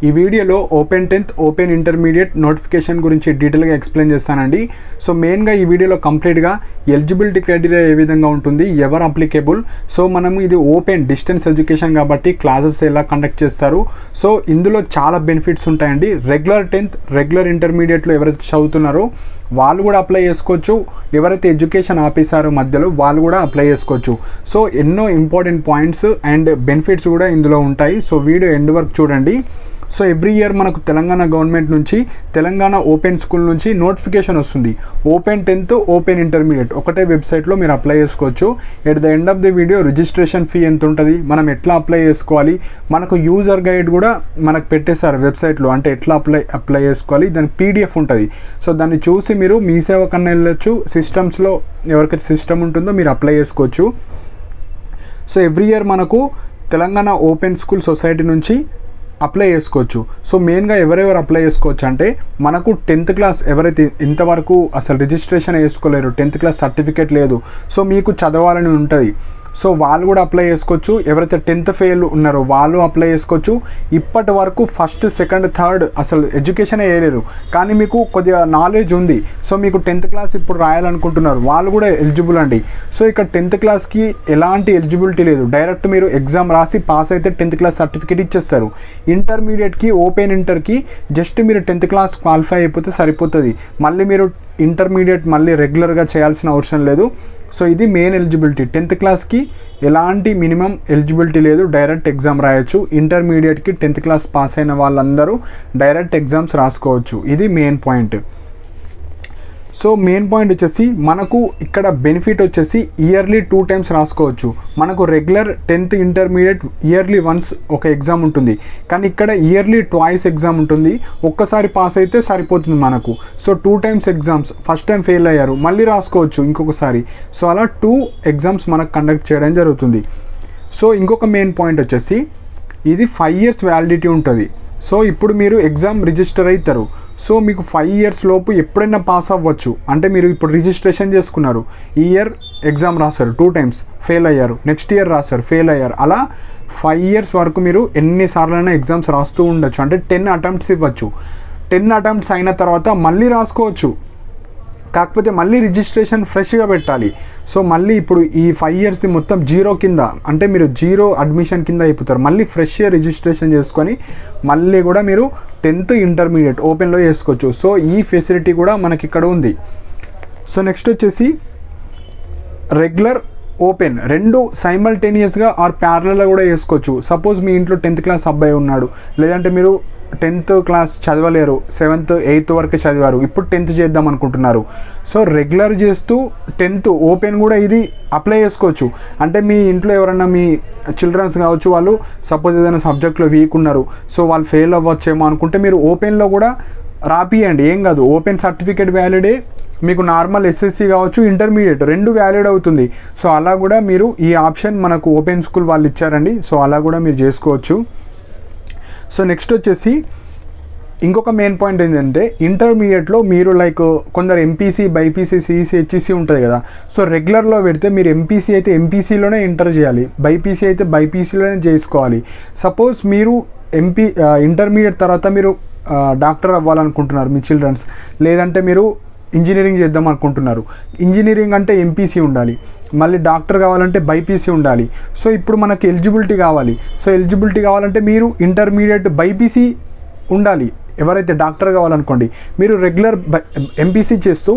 ఈ వీడియోలో open 10th open intermediate notification గురించి డీటెయిల్గా ఎక్స్ప్లెయిన్ చేస్తానండి. సో మెయిన్గా ఈ వీడియోలో కంప్లీట్గా ఎలిజిబిలిటీ క్రైటీరియా ఏ విధంగా ఉంటుంది, ఎవరు అప్లికేబుల్, సో మనం ఇది ఓపెన్ డిస్టెన్స్ ఎడ్యుకేషన్ కాబట్టి క్లాసెస్ ఎలా కండక్ట్ చేస్తారు, సో ఇందులో చాలా బెనిఫిట్స్ ఉంటాయండి. రెగ్యులర్ 10th రెగ్యులర్ ఇంటర్మీడియట్లో ఎవరైతే చదువుతున్నారో వాళ్ళు కూడా అప్లై చేసుకోవచ్చు, ఎవరైతే ఎడ్యుకేషన్ ఆపేసారో మధ్యలో వాళ్ళు కూడా అప్లై చేసుకోవచ్చు. సో ఎన్నో ఇంపార్టెంట్ పాయింట్స్ అండ్ బెనిఫిట్స్ కూడా ఇందులో ఉంటాయి. సో వీడియో ఎండ్ వరకు చూడండి. సో ఎవ్రీ ఇయర్ మనకు తెలంగాణ గవర్నమెంట్ నుంచి తెలంగాణ ఓపెన్ స్కూల్ నుంచి నోటిఫికేషన్ వస్తుంది. ఓపెన్ 10th ఓపెన్ ఇంటర్మీడియట్ ఒకటే వెబ్సైట్లో మీరు అప్లై చేసుకోవచ్చు. At the end of the video registration fee ఎంత ఉంటుంది, మనం ఎట్లా అప్లై చేసుకోవాలి, మనకు యూజర్ గైడ్ కూడా మనకు పెట్టేశారు వెబ్సైట్లో, అంటే ఎట్లా అప్లై చేసుకోవాలి, దాని పీడిఎఫ్ ఉంటుంది. సో దాన్ని చూసి మీరు మీ సేవ కన్నా వెళ్ళొచ్చు, సిస్టమ్స్లో ఎవరికైతే సిస్టమ్ ఉంటుందో మీరు అప్లై చేసుకోవచ్చు. సో ఎవ్రీ ఇయర్ మనకు తెలంగాణ ఓపెన్ స్కూల్ సొసైటీ నుంచి అప్లై చేసుకోవచ్చు. సో మెయిన్గా ఎవరెవరు అప్లై చేసుకోవచ్చు అంటే మనకు 10th క్లాస్ ఎవరైతే ఇంతవరకు అసలు రిజిస్ట్రేషన్ వేసుకోలేరు, 10th క్లాస్ సర్టిఫికేట్ లేదు, సో మీకు చదవాలని ఉంటుంది, సో వాళ్ళు కూడా అప్లై చేసుకోవచ్చు. ఎవరైతే 10th ఫెయిల్ ఉన్నారో వాళ్ళు అప్లై చేసుకోవచ్చు. ఇప్పటి వరకు ఫస్ట్ సెకండ్ థర్డ్ అసలు ఎడ్యుకేషన్ వేయలేరు కానీ మీకు కొద్దిగా నాలెడ్జ్ ఉంది, సో మీకు 10th క్లాస్ ఇప్పుడు రాయాలనుకుంటున్నారు, వాళ్ళు కూడా ఎలిజిబుల్ అండి. సో ఇక్కడ 10th క్లాస్కి ఎలాంటి ఎలిజిబిలిటీ లేదు, డైరెక్ట్ మీరు ఎగ్జామ్ రాసి పాస్ అయితే 10th క్లాస్ సర్టిఫికేట్ ఇచ్చేస్తారు. ఇంటర్మీడియట్కి ఓపెన్ ఇంటర్కి జస్ట్ మీరు 10th క్లాస్ క్వాలిఫై అయిపోతే సరిపోతుంది, మళ్ళీ మీరు ఇంటర్మీడియట్ మళ్ళీ రెగ్యులర్గా చేయాల్సిన అవసరం లేదు. సో ఇది మెయిన్ ఎలిజిబిలిటీ. 10th క్లాస్కి ఎలాంటి మినిమం ఎలిజిబిలిటీ లేదు, డైరెక్ట్ ఎగ్జామ్ రాయొచ్చు. ఇంటర్మీడియట్కి 10th క్లాస్ పాస్ అయిన వాళ్ళందరూ డైరెక్ట్ ఎగ్జామ్స్ రాసుకోవచ్చు. ఇది main point. So main point వచ్చేసి మనకు ఇక్కడ బెనిఫిట్ వచ్చేసి ఇయర్లీ 2 times రాసుకోవచ్చు. మనకు regular 10th intermediate yearly once ఒక ఎగ్జామ్ ఉంటుంది, కానీ ఇక్కడ ఇయర్లీ ట్వైస్ ఎగ్జామ్ ఉంటుంది. ఒక్కసారి పాస్ అయితే సరిపోతుంది మనకు. So 2 times exams, first time fail అయ్యారు మళ్ళీ రాసుకోవచ్చు ఇంకొకసారి. సో అలా 2 exams మనకు కండక్ట్ చేయడం జరుగుతుంది. సో ఇంకొక మెయిన్ పాయింట్ వచ్చేసి ఇది 5 years వ్యాలిడిటీ ఉంటుంది. సో ఇప్పుడు మీరు ఎగ్జామ్ రిజిస్టర్ అవుతారు, సో మీకు 5 years లోపు ఎప్పుడైనా పాస్ అవ్వచ్చు. అంటే మీరు ఇప్పుడు రిజిస్ట్రేషన్ చేసుకున్నారు, ఈ ఇయర్ ఎగ్జామ్ రాశారు, 2 times ఫెయిల్ అయ్యారు, నెక్స్ట్ ఇయర్ రాశారు ఫెయిల్ అయ్యారు, అలా 5 years వరకు మీరు ఎన్నిసార్లైనా ఎగ్జామ్స్ రాస్తూ ఉండొచ్చు. అంటే 10 attempts ఇవ్వచ్చు. 10 attempts అయిన తర్వాత మళ్ళీ రాసుకోవచ్చు, కాకపోతే మళ్ళీ రిజిస్ట్రేషన్ ఫ్రెష్గా పెట్టాలి. సో మళ్ళీ ఇప్పుడు ఈ 5 yearsది మొత్తం జీరో కింద, అంటే మీరు జీరో అడ్మిషన్ కింద అయిపోతారు. మళ్ళీ ఫ్రెష్గా రిజిస్ట్రేషన్ చేసుకొని మళ్ళీ కూడా మీరు 10th ఇంటర్మీడియట్ ఓపెన్లో చేసుకోవచ్చు. సో ఈ ఫెసిలిటీ కూడా మనకి ఇక్కడ ఉంది. సో నెక్స్ట్ వచ్చేసి రెగ్యులర్ ఓపెన్ రెండు సైమల్టేనియస్గా ఆర్ ప్యారలల్గా కూడా చేసుకోవచ్చు. సపోజ్ మీ ఇంట్లో 10th క్లాస్ అబ్బాయి ఉన్నాడు, లేదంటే మీరు 10th క్లాస్ చదవలేరు, 7th 8th వరకు చదివారు, ఇప్పుడు 10th చేద్దాం అనుకుంటున్నారు. సో రెగ్యులర్ చేస్తూ 10th ఓపెన్ కూడా ఇది అప్లై చేసుకోవచ్చు. అంటే మీ ఇంట్లో ఎవరైనా మీ చిల్డ్రన్స్ కావచ్చు, వాళ్ళు సపోజ్ ఏదైనా సబ్జెక్ట్లో వీక్ ఉన్నారు, సో వాళ్ళు ఫెయిల్ అవ్వచ్చేమో అనుకుంటే మీరు ఓపెన్లో కూడా రాపియండి, ఏం కాదు. ఓపెన్ సర్టిఫికేట్ వ్యాలిడే, మీకు నార్మల్ ఎస్ఎస్సి కావచ్చు ఇంటర్మీడియట్ రెండు వ్యాలిడ్ అవుతుంది. సో అలా కూడా మీరు ఈ ఆప్షన్ మనకు ఓపెన్ స్కూల్ వాళ్ళు ఇచ్చారండి, సో అలా కూడా మీరు చేసుకోవచ్చు. సో నెక్స్ట్ వచ్చేసి ఇంకొక మెయిన్ పాయింట్ ఏంటంటే ఇంటర్మీడియట్లో మీరు లైక్ కొందరు ఎంపీసీ, బైపీసీ, సిఈసీ, హెచ్ఈసీ ఉంటుంది కదా. సో రెగ్యులర్లో పెడితే మీరు ఎంపీసీ అయితే ఎంపీసీలోనే ఎంటర్ చేయాలి, బైపీసీ అయితే బైపీసీలోనే చేసుకోవాలి. సపోజ్ మీరు ఇంటర్మీడియట్ తర్వాత మీరు డాక్టర్ అవ్వాలనుకుంటున్నారు మీ చిల్డ్రన్స్, లేదంటే మీరు ఇంజనీరింగ్ చేద్దాం అనుకుంటున్నారు, ఇంజనీరింగ్ అంటే ఎంపీసీ ఉండాలి, మళ్ళీ డాక్టర్ కావాలంటే బైపీసీ ఉండాలి. సో ఇప్పుడు మనకి ఎలిజిబిలిటీ కావాలి. సో ఎలిజిబిలిటీ కావాలంటే మీరు ఇంటర్మీడియట్ బైపీసీ ఉండాలి. ఎవరైతే డాక్టర్ కావాలనుకోండి, మీరు రెగ్యులర్ ఎంపీసీ చేస్తూ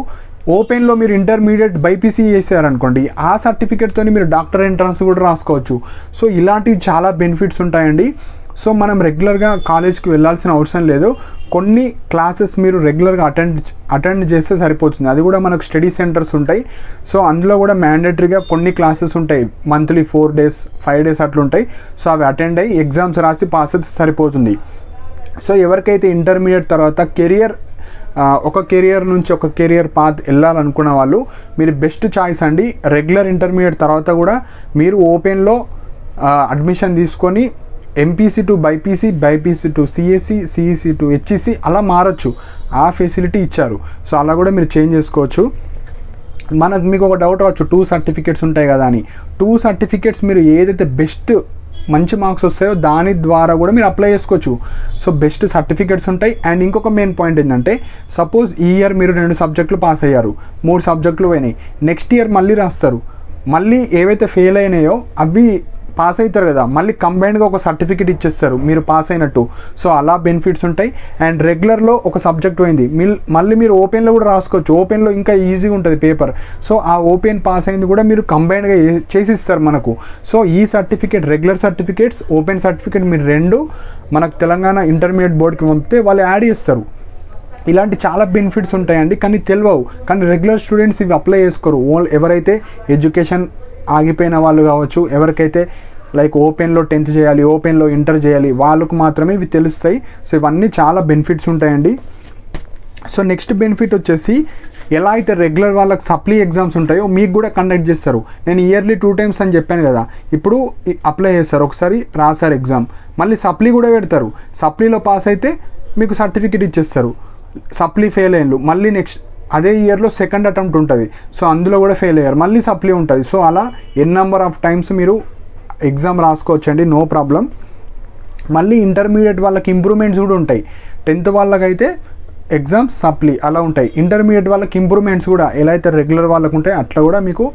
ఓపెన్లో మీరు ఇంటర్మీడియట్ బైపీసీ చేశారనుకోండి, ఆ సర్టిఫికేట్తో మీరు డాక్టర్ ఎంట్రన్స్ కూడా రాసుకోవచ్చు. సో ఇలాంటివి చాలా బెనిఫిట్స్ ఉంటాయండి. సో మనం రెగ్యులర్గా కాలేజ్కి వెళ్ళాల్సిన అవసరం లేదు, కొన్ని క్లాసెస్ మీరు రెగ్యులర్గా అటెండ్ చేస్తే సరిపోతుంది. అది కూడా మనకు స్టడీ సెంటర్స్ ఉంటాయి. సో అందులో కూడా మ్యాండేటరీగా కొన్ని క్లాసెస్ ఉంటాయి, మంత్లీ 4 days 5 days అట్లుంటాయి. సో అవి అటెండ్ అయ్యి ఎగ్జామ్స్ రాసి పాస్ అయితే సరిపోతుంది. సో ఎవరికైతే ఇంటర్మీడియట్ తర్వాత ఒక కెరియర్ నుంచి ఒక కెరియర్ పాత్ వెళ్ళాలనుకున్న వాళ్ళు మీరు బెస్ట్ చాయిస్ అండి. రెగ్యులర్ ఇంటర్మీడియట్ తర్వాత కూడా మీరు ఓపెన్లో అడ్మిషన్ తీసుకొని MPC to BiPC, BiPC to CSC, CEC to HEC అలా మారచ్చు. ఆ ఫెసిలిటీ ఇచ్చారు. సో అలా కూడా మీరు చేంజ్ చేసుకోవచ్చు. మీకు ఒక డౌట్ రావచ్చు, 2 certificates ఉంటాయి కదా అని. 2 certificates మీరు ఏదైతే బెస్ట్ మంచి మార్క్స్ వస్తాయో దాని ద్వారా కూడా మీరు అప్లై చేసుకోవచ్చు. సో బెస్ట్ సర్టిఫికేట్స్ ఉంటాయి. అండ్ ఇంకొక మెయిన్ పాయింట్ ఏంటంటే, సపోజ్ ఈ ఇయర్ మీరు 2 సబ్జెక్టులు పాస్ అయ్యారు, 3 సబ్జెక్టులు పోయినాయి, నెక్స్ట్ ఇయర్ మళ్ళీ రాస్తారు, మళ్ళీ ఏవైతే ఫెయిల్ అయినాయో అవి పాస్ అవుతారు కదా, మళ్ళీ కంబైన్డ్గా ఒక సర్టిఫికేట్ ఇచ్చేస్తారు మీరు పాస్ అయినట్టు. సో అలా బెనిఫిట్స్ ఉంటాయి. అండ్ రెగ్యులర్లో ఒక సబ్జెక్ట్ పోయింది, మళ్ళీ మీరు ఓపెన్లో కూడా రాసుకోవచ్చు. ఓపెన్లో ఇంకా ఈజీగా ఉంటుంది పేపర్. సో ఆ ఓపెన్ పాస్ అయింది కూడా మీరు కంబైన్డ్గా చేసిస్తారు మనకు. సో ఈ certificate, regular certificates, open certificate మీరు 2 మనకు తెలంగాణ ఇంటర్మీడియట్ బోర్డుకి పంపితే వాళ్ళు యాడ్ చేస్తారు. ఇలాంటి చాలా బెనిఫిట్స్ ఉంటాయండి, కానీ తెలియవు. కానీ రెగ్యులర్ స్టూడెంట్స్ ఇవి అప్లై చేసుకోరు. ఎవరైతే ఎడ్యుకేషన్ ఆగిపోయిన వాళ్ళు కావచ్చు, ఎవరికైతే లైక్ ఓపెన్లో 10th చేయాలి, ఓపెన్లో ఇంటర్ చేయాలి, వాళ్ళకు మాత్రమే ఇవి తెలుస్తాయి. సో ఇవన్నీ చాలా బెనిఫిట్స్ ఉంటాయండి. సో నెక్స్ట్ బెనిఫిట్ వచ్చేసి, ఎలా అయితే రెగ్యులర్ వాళ్ళకి సప్లీ ఎగ్జామ్స్ ఉంటాయో మీకు కూడా కండక్ట్ చేస్తారు. నేను ఇయర్లీ 2 times అని చెప్పాను కదా, ఇప్పుడు అప్లై చేస్తారు, ఒకసారి రాశారు ఎగ్జామ్, మళ్ళీ సప్లీ కూడా పెడతారు. సప్లీలో పాస్ అయితే మీకు సర్టిఫికేట్ ఇచ్చేస్తారు. సప్లీ ఫెయిల్ అయ్యారు, మళ్ళీ నెక్స్ట్ అదే ఇయర్లో సెకండ్ అటెంప్ట్ ఉంటుంది, సో అందులో కూడా ఫెయిల్ అయ్యారు, మళ్ళీ సప్లీ ఉంటుంది. సో అలా నెంబర్ ఆఫ్ టైమ్స్ మీరు ఎగ్జామ్ రాసుకోవచ్చండి, నో ప్రాబ్లం. మళ్ళీ ఇంటర్మీడియట్ వాళ్ళకి ఇంప్రూవ్మెంట్స్ కూడా ఉంటాయి. 10th వాళ్ళకైతే ఎగ్జామ్స్ సప్లీ అలా ఉంటాయి. ఇంటర్మీడియట్ వాళ్ళకి ఇంప్రూవ్మెంట్స్ కూడా ఎలా అయితే రెగ్యులర్ వాళ్ళకు ఉంటాయి అట్లా కూడా మీకు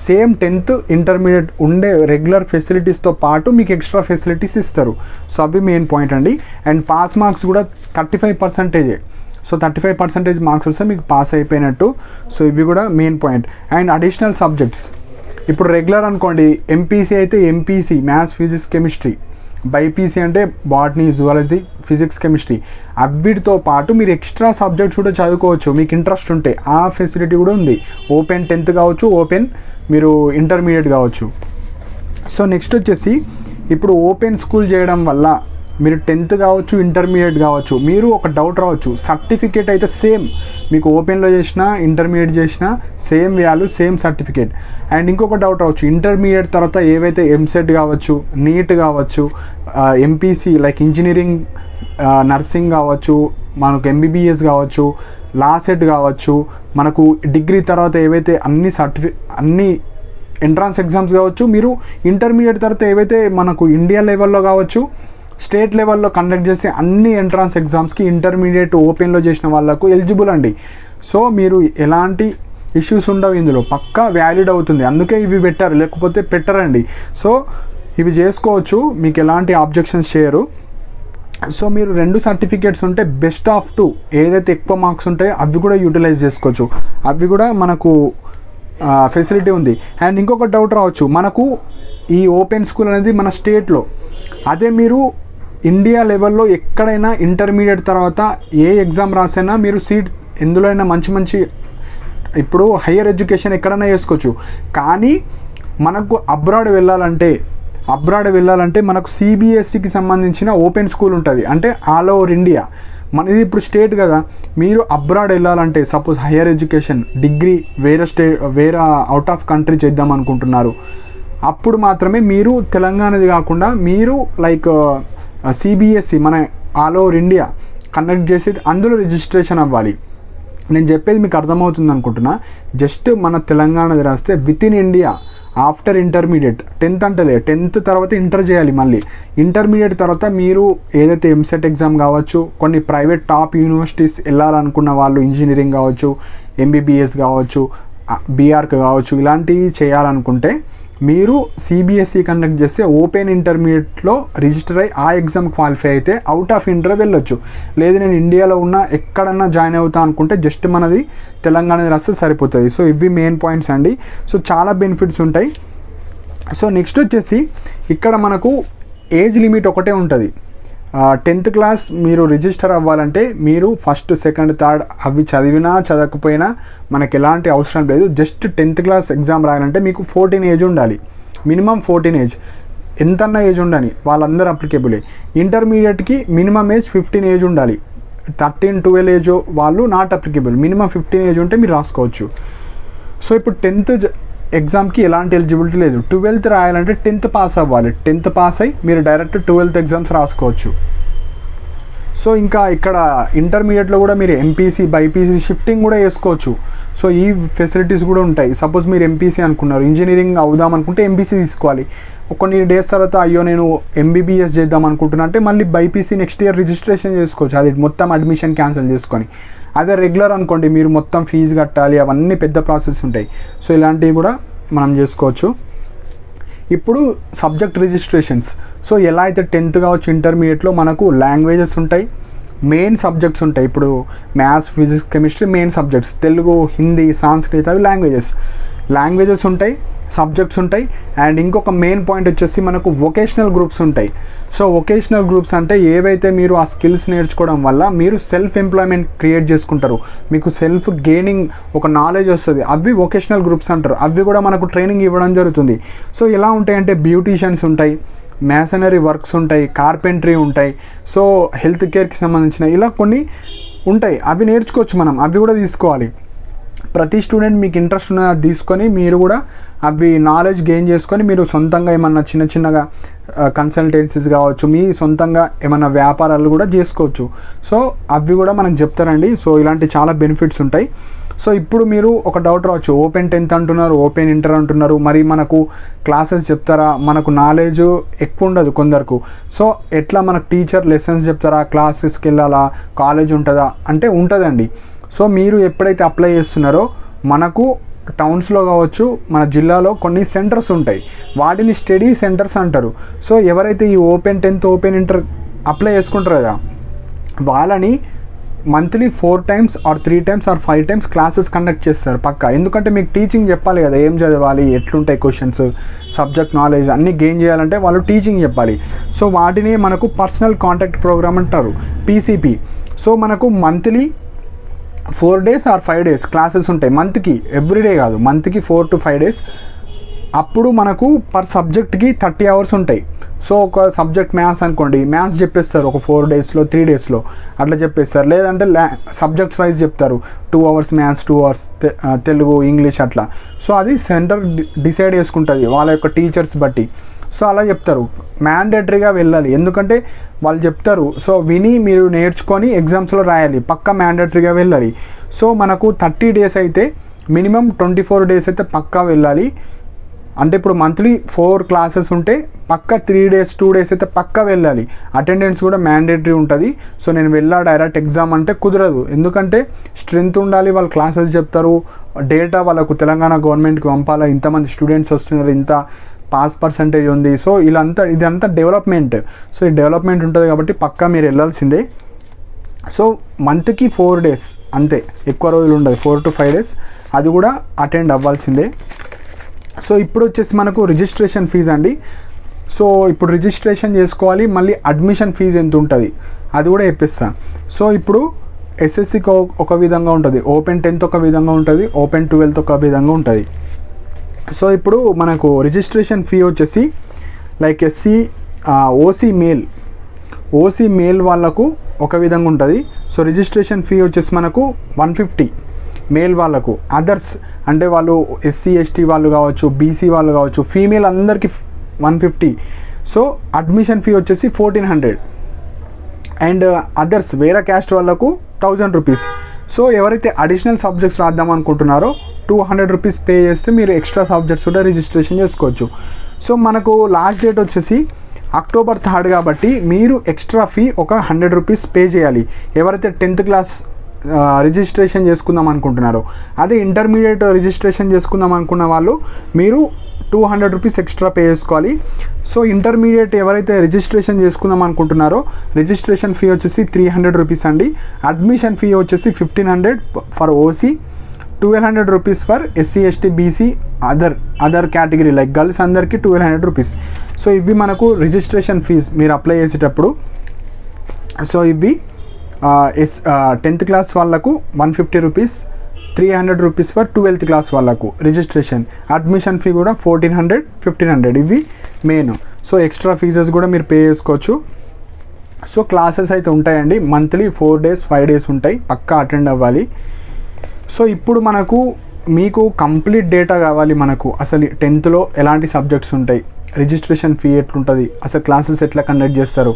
సేమ్ 10th ఇంటర్మీడియట్ ఉండే రెగ్యులర్ ఫెసిలిటీస్తో పాటు మీకు ఎక్స్ట్రా ఫెసిలిటీస్ ఇస్తారు. సో అవి మెయిన్ పాయింట్ అండి. అండ్ పాస్ మార్క్స్ కూడా 35%. సో 35% మార్క్స్ వస్తే మీకు పాస్ అయిపోయినట్టు. సో ఇవి కూడా main point. And additional subjects, ఇప్పుడు రెగ్యులర్ అనుకోండి, ఎంపీసీ అయితే MPC maths, physics, chemistry, BiPC అంటే బాటనీ, జువాలజీ, ఫిజిక్స్, కెమిస్ట్రీ, అవిటితో పాటు మీరు ఎక్స్ట్రా సబ్జెక్ట్స్ కూడా చదువుకోవచ్చు మీకు ఇంట్రెస్ట్ ఉంటే. ఆ ఫెసిలిటీ కూడా ఉంది. ఓపెన్ 10th కావచ్చు, ఓపెన్ మీరు ఇంటర్మీడియట్ కావచ్చు. సో నెక్స్ట్ వచ్చేసి, ఇప్పుడు ఓపెన్ స్కూల్ చేయడం వల్ల మీరు 10th కావచ్చు, ఇంటర్మీడియట్ కావచ్చు, మీరు ఒక డౌట్ రావచ్చు, సర్టిఫికేట్ అయితే సేమ్, మీకు ఓపెన్లో చేసినా ఇంటర్మీడియట్ చేసినా same value, same certificate. And ఇంకొక డౌట్ రావచ్చు, ఇంటర్మీడియట్ తర్వాత ఏవైతే ఎంసెట్ కావచ్చు, నీట్ కావచ్చు, ఎంపీసీ లైక్ ఇంజనీరింగ్, నర్సింగ్ కావచ్చు, మనకు ఎంబీబీఎస్ కావచ్చు, లా సెట్ కావచ్చు, మనకు డిగ్రీ తర్వాత ఏవైతే అన్ని ఎంట్రన్స్ ఎగ్జామ్స్ కావచ్చు, మీరు ఇంటర్మీడియట్ తర్వాత ఏవైతే మనకు ఇండియా లెవెల్లో కావచ్చు, స్టేట్ లెవెల్లో కండక్ట్ చేసే అన్ని ఎంట్రన్స్ ఎగ్జామ్స్కి ఇంటర్మీడియట్ ఓపెన్లో చేసిన వాళ్ళకు ఎలిజిబుల్ అండి. సో మీరు ఎలాంటి ఇష్యూస్ ఉండవు, ఇందులో పక్కా వ్యాలిడ్ అవుతుంది. అందుకే ఇవి పెట్టారు, లేకపోతే పెట్టరండి. సో ఇవి చేసుకోవచ్చు, మీకు ఎలాంటి ఆబ్జెక్షన్స్ చేయరు. సో మీరు 2 సర్టిఫికేట్స్ ఉంటే బెస్ట్ ఆఫ్ 2 ఏదైతే ఎక్కువ మార్క్స్ ఉంటాయో అవి కూడా యూటిలైజ్ చేసుకోవచ్చు. అవి కూడా మనకు ఫెసిలిటీ ఉంది. అండ్ ఇంకొక డౌట్ రావచ్చు, మనకు ఈ ఓపెన్ స్కూల్ అనేది మన స్టేట్లో, అదే మీరు ఇండియా లెవెల్లో ఎక్కడైనా ఇంటర్మీడియట్ తర్వాత ఏ ఎగ్జామ్ రాసైనా మీరు సీట్ ఎందులో అయినా మంచి ఇప్పుడు హయ్యర్ ఎడ్యుకేషన్ ఎక్కడైనా చేసుకోవచ్చు. కానీ మనకు అబ్రాడ్ వెళ్ళాలంటే మనకు సిబిఎస్సికి సంబంధించిన ఓపెన్ స్కూల్ ఉంటుంది, అంటే ఆల్ ఓవర్ ఇండియా. మనది ఇప్పుడు స్టేట్ కదా, మీరు అబ్రాడ్ వెళ్ళాలంటే సపోజ్ హయ్యర్ ఎడ్యుకేషన్ డిగ్రీ వేరే అవుట్ ఆఫ్ కంట్రీ చేద్దాం అనుకుంటున్నారు, అప్పుడు మాత్రమే మీరు తెలంగాణది కాకుండా మీరు లైక్ సిబిఎస్సి మన ఆల్ ఓవర్ ఇండియా కండక్ట్ చేసేది అందులో రిజిస్ట్రేషన్ అవ్వాలి. నేను చెప్పేది మీకు అర్థమవుతుంది అనుకుంటున్నా. జస్ట్ మన తెలంగాణది రాస్తే with in India after intermediate 10th అంటలే 10th తర్వాత ఇంటర్ చేయాలి. మళ్ళీ ఇంటర్మీడియట్ తర్వాత మీరు ఏదైతే ఎంసెట్ ఎగ్జామ్ కావచ్చు, కొన్ని ప్రైవేట్ టాప్ యూనివర్సిటీస్ వెళ్ళాలనుకున్న వాళ్ళు ఇంజనీరింగ్ కావచ్చు, ఎంబీబీఎస్ కావచ్చు, బీఆర్క్ కావచ్చు, ఇలాంటివి చేయాలనుకుంటే మీరు సిబిఎస్ఈ కండక్ట్ చేస్తే ఓపెన్ ఇంటర్మీడియట్లో రిజిస్టర్ అయ్యి ఆ ఎగ్జామ్ క్వాలిఫై అయితే అవుట్ ఆఫ్ ఇంటర్ వెళ్ళొచ్చు. లేదు నేను ఇండియాలో ఉన్న ఎక్కడన్నా జాయిన్ అవుతా అనుకుంటే జస్ట్ మనది తెలంగాణ రాస్తే సరిపోతుంది. సో ఇవి మెయిన్ పాయింట్స్ అండి. సో చాలా బెనిఫిట్స్ ఉంటాయి. సో నెక్స్ట్ వచ్చేసి ఇక్కడ మనకు ఏజ్ లిమిట్ ఒకటే ఉంటుంది. 10th క్లాస్ మీరు రిజిస్టర్ అవ్వాలంటే మీరు ఫస్ట్, సెకండ్, థర్డ్ అవి చదివినా చదవకపోయినా మనకు ఎలాంటి అవసరం లేదు. జస్ట్ 10th క్లాస్ ఎగ్జామ్ రాయాలంటే మీకు 14 ఏజ్ ఉండాలి, మినిమం 14 ఏజ్, ఎంతన్నా ఏజ్ ఉండని వాళ్ళందరూ అప్లికేబులే. ఇంటర్మీడియట్కి మినిమం ఏజ్ 15 ఏజ్ ఉండాలి, 13, 12 ఏజ్ వాళ్ళు నాట్ అప్లికేబుల్. మినిమం 15 ఏజ్ ఉంటే మీరు రాసుకోవచ్చు. సో ఇప్పుడు 10th ఎగ్జామ్కి ఎలాంటి ఎలిజిబిలిటీ లేదు. 12th రాయాలంటే 10th పాస్ అవ్వాలి. 10th పాస్ అయ్యి మీరు డైరెక్ట్ 12th ఎగ్జామ్స్ రాసుకోవచ్చు. సో ఇంకా ఇక్కడ ఇంటర్మీడియట్లో కూడా మీరు ఎంపీసీ బైపీసీ షిఫ్టింగ్ కూడా చేసుకోవచ్చు. సో ఈ ఫెసిలిటీస్ కూడా ఉంటాయి. సపోజ్ మీరు ఎంపీసీ అనుకున్నారు, ఇంజనీరింగ్ అవుదాం అనుకుంటే ఎంపీసీ తీసుకోవాలి. కొన్ని డేస్ తర్వాత అయ్యో నేను ఎంబీబీఎస్ చేద్దాం అనుకుంటున్నా అంటే మళ్ళీ బైపీసీ నెక్స్ట్ ఇయర్ రిజిస్ట్రేషన్ చేసుకోవచ్చు, అది మొత్తం అడ్మిషన్ క్యాన్సిల్ చేసుకొని. అదే రెగ్యులర్ అనుకోండి, మీరు మొత్తం ఫీజు కట్టాలి, అవన్నీ పెద్ద ప్రాసెస్ ఉంటాయి. సో ఇలాంటివి కూడా మనం చేసుకోవచ్చు. ఇప్పుడు సబ్జెక్ట్ రిజిస్ట్రేషన్స్. సో ఎలా అయితే 10th కావచ్చు ఇంటర్మీడియట్లో మనకు లాంగ్వేజెస్ ఉంటాయి, మెయిన్ సబ్జెక్ట్స్ ఉంటాయి. ఇప్పుడు maths, physics, chemistry main subjects, Telugu, Hindi, Sanskrit అవి లాంగ్వేజెస్ ఉంటాయి, సబ్జెక్ట్స్ ఉంటాయి. అండ్ ఇంకొక మెయిన్ పాయింట్ వచ్చేసి మనకు వొకేషనల్ గ్రూప్స్ ఉంటాయి. సో వొకేషనల్ గ్రూప్స్ అంటే ఏవైతే మీరు ఆ స్కిల్స్ నేర్చుకోవడం వల్ల మీరు సెల్ఫ్ ఎంప్లాయ్మెంట్ క్రియేట్ చేసుకుంటారు, మీకు సెల్ఫ్ గెయినింగ్ ఒక నాలెడ్జ్ వస్తుంది, అవి వొకేషనల్ గ్రూప్స్ అంటారు. అవి కూడా మనకు ట్రైనింగ్ ఇవ్వడం జరుగుతుంది. సో ఎలా ఉంటాయంటే బ్యూటీషియన్స్ ఉంటాయి, మ్యాసనరీ వర్క్స్ ఉంటాయి, కార్పెంటరీ ఉంటాయి, సో హెల్త్ కేర్కి సంబంధించిన ఇలా కొన్ని ఉంటాయి. అవి నేర్చుకోవచ్చు మనం, అవి కూడా తీసుకోవాలి. ప్రతి స్టూడెంట్ మీకు ఇంట్రెస్ట్ ఉన్నది అది తీసుకొని మీరు కూడా అవి నాలెడ్జ్ గెయిన్ చేసుకొని మీరు సొంతంగా ఏమన్నా చిన్నగా కన్సల్టెన్సీస్ కావచ్చు, మీ సొంతంగా ఏమన్నా వ్యాపారాలు కూడా చేసుకోవచ్చు. సో అవి కూడా మనకు చెప్తారండి. సో ఇలాంటి చాలా బెనిఫిట్స్ ఉంటాయి. సో ఇప్పుడు మీరు ఒక డౌట్ రావచ్చు, ఓపెన్ 10th అంటున్నారు, ఓపెన్ ఇంటర్ అంటున్నారు, మరి మనకు క్లాసెస్ చెప్తారా? మనకు నాలెడ్జ్ ఎక్కువ ఉండదు కొందరకు. సో ఎట్లా మనకు టీచర్ లెసన్స్ చెప్తారా, క్లాసెస్కి వెళ్ళాలా, కాలేజ్ ఉంటుందా అంటే ఉంటుందండి. సో మీరు ఎప్పుడైతే అప్లై చేస్తున్నారో మనకు టౌన్స్లో కావచ్చు, మన జిల్లాలో కొన్ని సెంటర్స్ ఉంటాయి, వాటిని స్టడీ సెంటర్స్ అంటారు. సో ఎవరైతే ఈ open 10th open inter apply చేసుకుంటారు కదా, వాళ్ళని monthly 4 times or 3 times or 5 times classes conduct చేస్తారు పక్కా. ఎందుకంటే మీకు టీచింగ్ చెప్పాలి కదా, ఏం చదవాలి, ఎట్లుంటాయి క్వశ్చన్స్, సబ్జెక్ట్ నాలెడ్జ్ అన్నీ గెయిన్ చేయాలంటే వాళ్ళు టీచింగ్ చెప్పాలి. సో వాటిని మనకు పర్సనల్ కాంటాక్ట్ ప్రోగ్రామ్ అంటారు, పీసీపీ. సో మనకు monthly 4 days or 5 days classes ఉంటాయి మంత్కి, ఎవ్రీడే కాదు, మంత్కి 4 to 5 days. అప్పుడు మనకు పర్ సబ్జెక్ట్కి 30 hours ఉంటాయి. సో ఒక సబ్జెక్ట్ మ్యాథ్స్ అనుకోండి, మ్యాథ్స్ చెప్పేస్తారు ఒక 4 daysలో 3 daysలో అట్లా చెప్పేస్తారు. లేదంటే సబ్జెక్ట్స్ వైజ్ చెప్తారు, 2 hours maths, 2 hours Telugu, English అట్లా. సో అది సెంటర్ డిసైడ్ చేసుకుంటుంది వాళ్ళ యొక్క టీచర్స్ బట్టి. సో అలా చెప్తారు, మ్యాండేటరీగా వెళ్ళాలి, ఎందుకంటే వాళ్ళు చెప్తారు. సో విని మీరు నేర్చుకొని ఎగ్జామ్స్లో రాయాలి, పక్కా మ్యాండేటరీగా వెళ్ళాలి. సో మనకు 30 days అయితే మినిమం 24 days అయితే పక్కా వెళ్ళాలి. అంటే ఇప్పుడు మంత్లీ 4 classes ఉంటే పక్కా 3 days 2 days అయితే పక్కా వెళ్ళాలి. అటెండెన్స్ కూడా మ్యాండేటరీ ఉంటుంది. సో నేను వెళ్ళా డైరెక్ట్ ఎగ్జామ్ అంటే కుదరదు, ఎందుకంటే స్ట్రెంత్ ఉండాలి, వాళ్ళు క్లాసెస్ చెప్తారు, డేటా వాళ్ళకు తెలంగాణ గవర్నమెంట్కి పంపాలా, ఇంతమంది స్టూడెంట్స్ వస్తున్నారు, ఇంత పాస్ పర్సంటేజ్ ఉంది. సో ఇదంతా డెవలప్మెంట్. సో ఈ డెవలప్మెంట్ ఉంటుంది కాబట్టి పక్కా మీరు వెళ్ళాల్సిందే. సో మంత్కి 4 days అంతే, ఎక్కువ రోజులు ఉండదు, 4 to 5 days అది కూడా అటెండ్ అవ్వాల్సిందే. సో ఇప్పుడు వచ్చేసి మనకు రిజిస్ట్రేషన్ ఫీజు అండి. సో ఇప్పుడు రిజిస్ట్రేషన్ చేసుకోవాలి, మళ్ళీ అడ్మిషన్ ఫీజు ఎంత ఉంటుంది అది కూడా చెప్పిస్తాను. సో ఇప్పుడు ఎస్ఎస్సికి ఒక విధంగా ఉంటుంది, ఓపెన్ 10th ఒక విధంగా ఉంటుంది, ఓపెన్ 12th ఒక విధంగా ఉంటుంది. సో ఇప్పుడు మనకు రిజిస్ట్రేషన్ ఫీ వచ్చేసి లైక్ ఎస్సీ, ఓసీ మేల్ వాళ్ళకు ఒక విధంగా ఉంటుంది. సో రిజిస్ట్రేషన్ ఫీ వచ్చేసి మనకు 150 మేల్ వాళ్ళకు. అదర్స్ అంటే వాళ్ళు ఎస్సీ ఎస్టీ వాళ్ళు కావచ్చు, బీసీ వాళ్ళు కావచ్చు, ఫీమేల్ అందరికీ 150. సో అడ్మిషన్ ఫీ వచ్చేసి 1400. అండ్ అదర్స్ వేరే క్యాస్ట్ వాళ్ళకు 1000 rupees. సో ఎవరైతే అడిషనల్ సబ్జెక్ట్స్ రాద్దాం అనుకుంటున్నారో 200 rupees పే చేస్తే మీరు ఎక్స్ట్రా సబ్జెక్ట్స్ కూడా రిజిస్ట్రేషన్ చేసుకోవచ్చు. సో మనకు లాస్ట్ డేట్ వచ్చేసి October 3rd కాబట్టి మీరు ఎక్స్ట్రా ఫీ ఒక 100 rupees పే చేయాలి ఎవరైతే 10th class రిజిస్ట్రేషన్ చేసుకుందాం అనుకుంటున్నారో. అదే ఇంటర్మీడియట్ రిజిస్ట్రేషన్ చేసుకుందాం అనుకున్న వాళ్ళు మీరు 200 rupees ఎక్స్ట్రా పే చేసుకోవాలి. సో ఇంటర్మీడియట్ ఎవరైతే రిజిస్ట్రేషన్ చేసుకుందాం అనుకుంటున్నారో రిజిస్ట్రేషన్ ఫీ వచ్చేసి 300 rupees అండి. అడ్మిషన్ ఫీ వచ్చేసి 1500 for OC, 1200 rupees for SC ST BC other category like girls అందరికీ 1200 rupees. సో ఇవి మనకు రిజిస్ట్రేషన్ ఫీజ్ మీరు అప్లై చేసేటప్పుడు. సో ఇవి 10th class వాళ్ళకు 150 rupees, 300 rupees for 12th class వాళ్ళకు రిజిస్ట్రేషన్. అడ్మిషన్ ఫీ కూడా 1400, 1500 ఇవి మెయిన్. సో ఎక్స్ట్రా ఫీజెస్ కూడా మీరు పే చేసుకోవచ్చు. సో క్లాసెస్ అయితే ఉంటాయండి, మంత్లీ 4 days 5 days ఉంటాయి, పక్కా అటెండ్ అవ్వాలి. సో ఇప్పుడు మీకు కంప్లీట్ డేటా కావాలి. మనకు అసలు 10thలో ఎలాంటి సబ్జెక్ట్స్ ఉంటాయి, రిజిస్ట్రేషన్ ఫీ ఎట్లుంటుంది, అసలు క్లాసెస్ ఎట్లా కండక్ట్ చేస్తారు,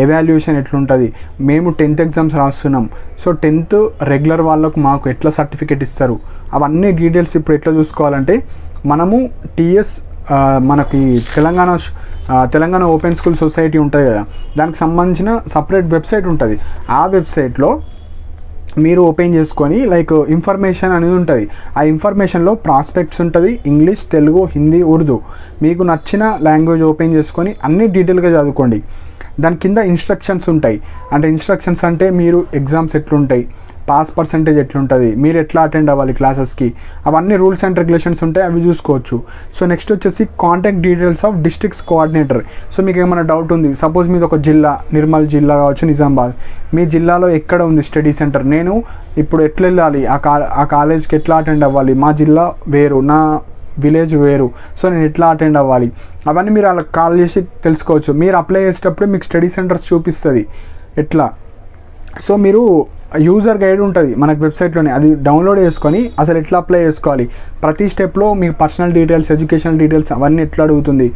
ఎవాల్యుయేషన్ ఎట్లుంటుంది, మేము 10th ఎగ్జామ్స్ రాస్తున్నాం, సో 10th రెగ్యులర్ వాళ్ళకు మాకు ఎట్లా సర్టిఫికేట్ ఇస్తారు, అవన్నీ డీటెయిల్స్ ఇప్పుడు ఎట్లా చూసుకోవాలంటే మనము టీఎస్ మనకి తెలంగాణ ఓపెన్ స్కూల్ సొసైటీ ఉంటుంది కదా, దానికి సంబంధించిన సపరేట్ వెబ్సైట్ ఉంటుంది. ఆ వెబ్సైట్లో మీరు ఓపెన్ చేసుకొని లైక్ ఇన్ఫర్మేషన్ అనేది ఉంటుంది. ఆ ఇన్ఫర్మేషన్లో ప్రాస్పెక్ట్స్ ఉంటుంది, ఇంగ్లీష్, తెలుగు, హిందీ, ఉర్దూ, మీకు నచ్చిన లాంగ్వేజ్ ఓపెన్ చేసుకొని అన్ని డీటెయిల్గా చదువుకోండి. దాని కింద ఇన్స్ట్రక్షన్స్ ఉంటాయి. అంటే ఇన్స్ట్రక్షన్స్ అంటే మీరు ఎగ్జామ్స్ ఎట్లుంటాయి, పాస్ పర్సంటేజ్ ఎట్లుంటుంది, మీరు ఎట్లా అటెండ్ అవ్వాలి క్లాసెస్కి, అవన్నీ రూల్స్ అండ్ రెగ్యులేషన్స్ ఉంటాయి, అవి చూసుకోవచ్చు. సో నెక్స్ట్ వచ్చేసి contact details of districts coordinator. So మీకు ఏమైనా డౌట్ ఉంది, సపోజ్ మీది ఒక జిల్లా, నిర్మల్ జిల్లా కావచ్చు, నిజామాబాద్, మీ జిల్లాలో ఎక్కడ ఉంది స్టడీ సెంటర్, నేను ఇప్పుడు ఎట్లా వెళ్ళాలి, ఆ కాలేజ్కి ఎట్లా అటెండ్ అవ్వాలి, మా జిల్లా వేరు, నా విలేజ్ వేరు, సో నేను ఎట్లా అటెండ్ అవ్వాలి, అవన్నీ మీరు వాళ్ళకి కాల్ చేసి తెలుసుకోవచ్చు. మీరు అప్లై చేసేటప్పుడు మీకు స్టడీ సెంటర్స్ చూపిస్తుంది ఎట్లా. సో మీరు యూజర్ గైడ్ ఉంటుంది మనకు వెబ్సైట్లోనే, అది డౌన్లోడ్ చేసుకొని అసలు ఎట్లా అప్లై చేసుకోవాలి, ప్రతి స్టెప్లో మీకు పర్సనల్ డీటెయిల్స్, ఎడ్యుకేషనల్ డీటెయిల్స్ అవన్నీ ఎట్లా అడుగుతుంది,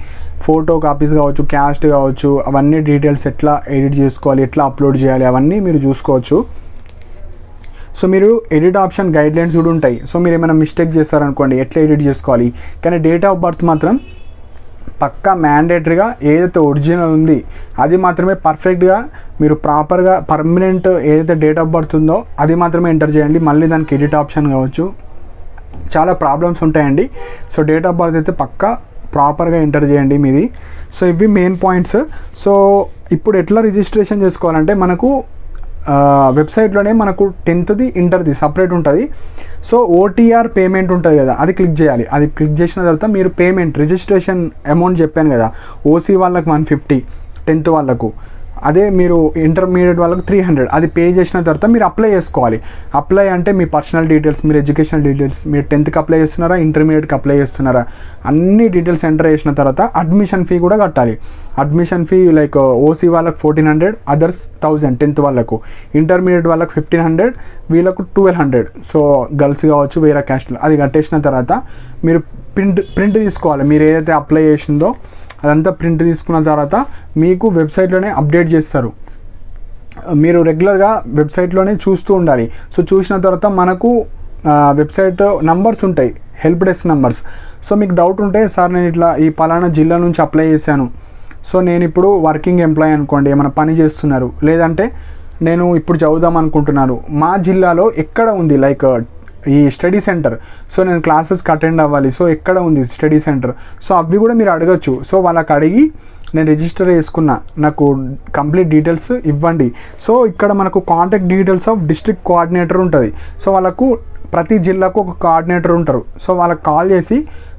ఫోటో కాపీస్ కావచ్చు, క్యాస్ట్ కావచ్చు, అవన్నీ డీటెయిల్స్ ఎట్లా ఎడిట్ చేసుకోవాలి, ఎట్లా అప్లోడ్ చేయాలి, అవన్నీ మీరు చూసుకోవచ్చు. సో మీరు ఎడిట్ ఆప్షన్ గైడ్లైన్స్ కూడా ఉంటాయి. సో మీరు ఏమైనా మిస్టేక్ చేస్తారనుకోండి ఎట్లా ఎడిట్ చేసుకోవాలి, కానీ డేట్ ఆఫ్ బర్త్ మాత్రం పక్కా మ్యాండేటరీగా ఏదైతే ఒరిజినల్ ఉంది అది మాత్రమే పర్ఫెక్ట్గా మీరు ప్రాపర్గా పర్మనెంట్ ఏదైతే డేట్ ఆఫ్ బర్త్ ఉందో అది మాత్రమే ఎంటర్ చేయండి. మళ్ళీ దానికి ఎడిట్ ఆప్షన్ కావచ్చు, చాలా ప్రాబ్లమ్స్ ఉంటాయండి. సో డేట్ ఆఫ్ బర్త్ అయితే పక్కా ప్రాపర్గా ఎంటర్ చేయండి మీది. సో ఇవి మెయిన్ పాయింట్స్. సో ఇప్పుడు ఎట్లా రిజిస్ట్రేషన్ చేసుకోవాలంటే మనకు వెబ్సైట్లోనే మనకు 10th ఇంటర్ది సపరేట్ ఉంటుంది. సో ఓటీఆర్ పేమెంట్ ఉంటుంది కదా, అది క్లిక్ చేయాలి. అది క్లిక్ చేసిన తర్వాత మీరు పేమెంట్ రిజిస్ట్రేషన్ అమౌంట్ చెప్పాను కదా, ఓసీ వాళ్ళకి 150, 10th వాళ్ళకు, అదే మీరు ఇంటర్మీడియట్ వాళ్ళకు 300, అది పే చేసిన తర్వాత మీరు అప్లై చేసుకోవాలి. అప్లై అంటే మీ పర్సనల్ డీటెయిల్స్, మీరు ఎడ్యుకేషనల్ డీటెయిల్స్, మీరు 10th అప్లై చేస్తున్నారా, ఇంటర్మీడియట్కి అప్లై చేస్తున్నారా, అన్ని డీటెయిల్స్ ఎంటర్ చేసిన తర్వాత అడ్మిషన్ ఫీ కూడా కట్టాలి. అడ్మిషన్ ఫీ లైక్ ఓసీ వాళ్ళకు 1400, అదర్స్ 1000, 10th వాళ్ళకు, ఇంటర్మీడియట్ వాళ్ళకు 1500, వీళ్ళకు 1200. సో గర్ల్స్ కావచ్చు, వేరే క్యాస్ట్లో, అది కట్టేసిన తర్వాత మీరు ప్రింట్ తీసుకోవాలి. మీరు ఏదైతే అప్లై చేసిందో అదంతా ప్రింట్ తీసుకున్న తర్వాత మీకు వెబ్సైట్లోనే అప్డేట్ చేస్తారు. మీరు రెగ్యులర్గా వెబ్సైట్లోనే చూస్తూ ఉండాలి. సో చూసిన తర్వాత మనకు వెబ్సైట్ నంబర్స్ ఉంటాయి, హెల్ప్ డెస్క్ నంబర్స్. సో మీకు డౌట్ ఉంటే, సార్ నేను ఇట్లా ఈ పలానా జిల్లా నుంచి అప్లై చేశాను, సో నేను ఇప్పుడు వర్కింగ్ ఎంప్లాయీ అనుకోండి, ఏమైనా పని చేస్తున్నారు, లేదంటే నేను ఇప్పుడు చదువుదాం అనుకుంటున్నాను, మా జిల్లాలో ఎక్కడ ఉంది లైక్ ఈ స్టడీ సెంటర్, సో నేను క్లాసెస్కి అటెండ్ అవ్వాలి, సో ఎక్కడ ఉంది స్టడీ సెంటర్, సో అవి కూడా మీరు అడగచ్చు. సో వాళ్ళకి అడిగి నేను రిజిస్టర్ చేసుకున్నా, నాకు కంప్లీట్ డీటెయిల్స్ ఇవ్వండి. సో ఇక్కడ మనకు contact details of district coordinator ఉంటుంది. సో వాళ్ళకు ప్రతి జిల్లాకు ఒక కోఆర్డినేటర్ ఉంటారు. సో వాళ్ళకి కాల్ చేసి,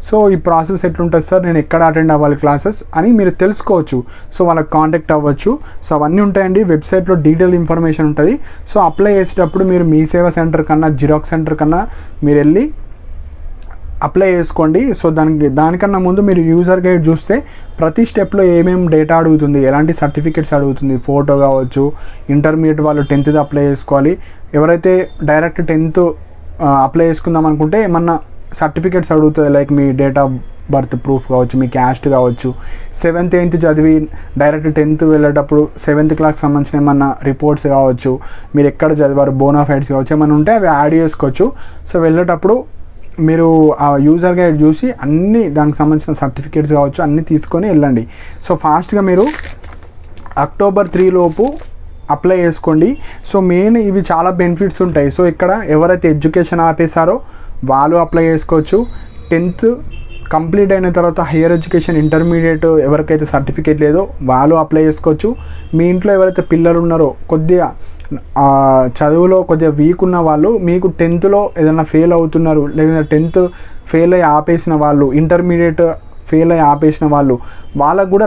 సో ఈ ప్రాసెస్ ఎట్లుంటుంది సార్, నేను ఎక్కడ అటెండ్ అవ్వాలి క్లాసెస్ అని మీరు తెలుసుకోవచ్చు. సో వాళ్ళకి కాంటాక్ట్ అవ్వచ్చు. సో అవన్నీ ఉంటాయండి, వెబ్సైట్లో డీటెయిల్ ఇన్ఫర్మేషన్ ఉంటుంది. సో అప్లై చేసేటప్పుడు మీరు మీ సేవా సెంటర్ కన్నా, జిరాక్స్ సెంటర్ కన్నా మీరు వెళ్ళి అప్లై చేసుకోండి. సో దానికన్నా ముందు మీరు యూజర్ గైడ్ చూస్తే ప్రతి స్టెప్లో ఏమేమి డేటా అడుగుతుంది, ఎలాంటి సర్టిఫికేట్స్ అడుగుతుంది, ఫోటో కావచ్చు, ఇంటర్మీడియట్ వాళ్ళు 10th అప్లై చేసుకోవాలి, ఎవరైతే డైరెక్ట్ 10th అప్లై చేసుకుందాం అనుకుంటే ఏమన్నా సర్టిఫికేట్స్ అడుగుతుంది, like me date of birth proof కావచ్చు, మీ క్యాస్ట్ కావచ్చు, 7th 8th చదివి డైరెక్ట్ 10th వెళ్ళేటప్పుడు 7th క్లాస్కి సంబంధించిన ఏమన్నా రిపోర్ట్స్ కావచ్చు, మీరు ఎక్కడ చదివారు, బోనాఫైడ్స్ కావచ్చు, ఏమైనా ఉంటే అవి యాడ్ చేసుకోవచ్చు. సో వెళ్ళేటప్పుడు మీరు ఆ యూజర్ గైడ్ చూసి అన్నీ దానికి సంబంధించిన సర్టిఫికేట్స్ కావచ్చు అన్నీ తీసుకొని వెళ్ళండి. సో ఫాస్ట్గా మీరు October 3 లోపు అప్లై చేసుకోండి. సో మెయిన్ ఇవి చాలా బెనిఫిట్స్ ఉంటాయి. సో ఇక్కడ ఎవరైతే ఎడ్యుకేషన్ ఆపేశారో వాళ్ళు అప్లై చేసుకోవచ్చు. 10th కంప్లీట్ అయిన తర్వాత హయ్యర్ ఎడ్యుకేషన్, ఇంటర్మీడియట్ ఎవరికైతే సర్టిఫికేట్ లేదో వాళ్ళు అప్లై చేసుకోవచ్చు. మీ ఇంట్లో ఎవరైతే పిల్లలు ఉన్నారో కొద్దిగా చదువులో కొద్దిగా వీక్ ఉన్న వాళ్ళు, మీకు 10thలో ఏదైనా ఫెయిల్ అవుతున్నారు, లేదా 10th ఫెయిల్ అయ్యి ఆపేసిన వాళ్ళు, ఇంటర్మీడియట్ ఫెయిల్ అయ్యి ఆపేసిన వాళ్ళు, వాళ్ళకు కూడా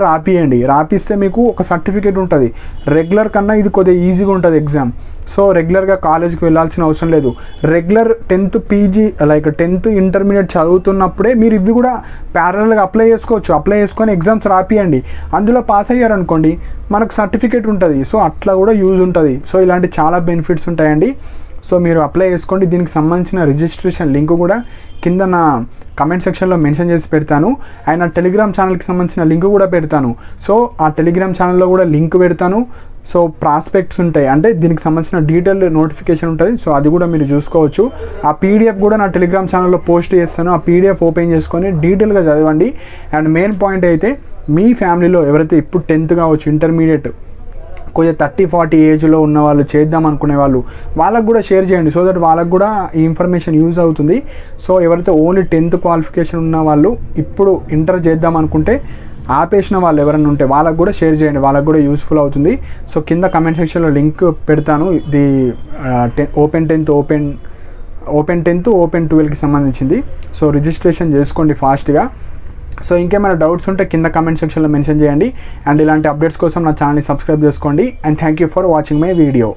రాపిస్తే మీకు ఒక సర్టిఫికేట్ ఉంటుంది. రెగ్యులర్ కన్నా ఇది కొద్దిగా ఈజీగా ఉంటుంది ఎగ్జామ్. సో రెగ్యులర్గా కాలేజ్కి వెళ్ళాల్సిన అవసరం లేదు. Regular 10th PG like 10th intermediate చదువుతున్నప్పుడే మీరు ఇవి కూడా ప్యారల్గా అప్లై చేసుకోవచ్చు. అప్లై చేసుకొని ఎగ్జామ్స్ రాపియండి. అందులో పాస్ అయ్యారనుకోండి మనకు సర్టిఫికేట్ ఉంటుంది. సో అట్లా కూడా యూజ్ ఉంటుంది. సో ఇలాంటి చాలా బెనిఫిట్స్ ఉంటాయండి. సో మీరు అప్లై చేసుకోండి. దీనికి సంబంధించిన రిజిస్ట్రేషన్ లింక్ కూడా కింద నా కమెంట్ సెక్షన్లో మెన్షన్ చేసి పెడతాను. అండ్ నా టెలిగ్రామ్ ఛానల్కి సంబంధించిన లింక్ కూడా పెడతాను. సో ఆ టెలిగ్రామ్ ఛానల్లో కూడా లింక్ పెడతాను. సో ప్రాస్పెక్ట్స్ ఉంటాయి, అంటే దీనికి సంబంధించిన డీటెయిల్ నోటిఫికేషన్ ఉంటుంది. సో అది కూడా మీరు చూసుకోవచ్చు. ఆ పీడిఎఫ్ కూడా నా టెలిగ్రామ్ ఛానల్లో పోస్ట్ చేస్తాను. ఆ పీడిఎఫ్ ఓపెన్ చేసుకొని డీటెయిల్గా చదవండి. అండ్ మెయిన్ పాయింట్ అయితే మీ ఫ్యామిలీలో ఎవరైతే ఇప్పుడు 10th కావచ్చు, ఇంటర్మీడియట్ కొంచెం 30-40 ఏజ్లో ఉన్న వాళ్ళు, చేద్దాం అనుకునే వాళ్ళు, వాళ్ళకు కూడా షేర్ చేయండి. సో దట్ వాళ్ళకు కూడా ఈ ఇన్ఫర్మేషన్ యూజ్ అవుతుంది. సో ఎవరైతే ఓన్లీ 10th క్వాలిఫికేషన్ ఉన్న వాళ్ళు ఇప్పుడు ఇంటర్ చేద్దాం అనుకుంటే ఆపేసిన వాళ్ళు ఎవరైనా ఉంటే వాళ్ళకు కూడా షేర్ చేయండి, వాళ్ళకు కూడా యూస్ఫుల్ అవుతుంది. సో కింద కమెంట్ సెక్షన్లో లింక్ పెడతాను. ఇది ఓపెన్ 10th, ఓపెన్ 12కి సంబంధించింది. సో రిజిస్ట్రేషన్ చేసుకోండి ఫాస్ట్గా. సో ఇంకేమైనా డౌట్స్ ఉంటే కింద కమెంట్ సెక్షన్లో మెన్షన్ చేయండి. అండ్ ఇలాంటి అప్డేట్స్ కోసం నా ఛానల్ని సబ్స్క్రైబ్ చేసుకోండి. And thank you for watching my video.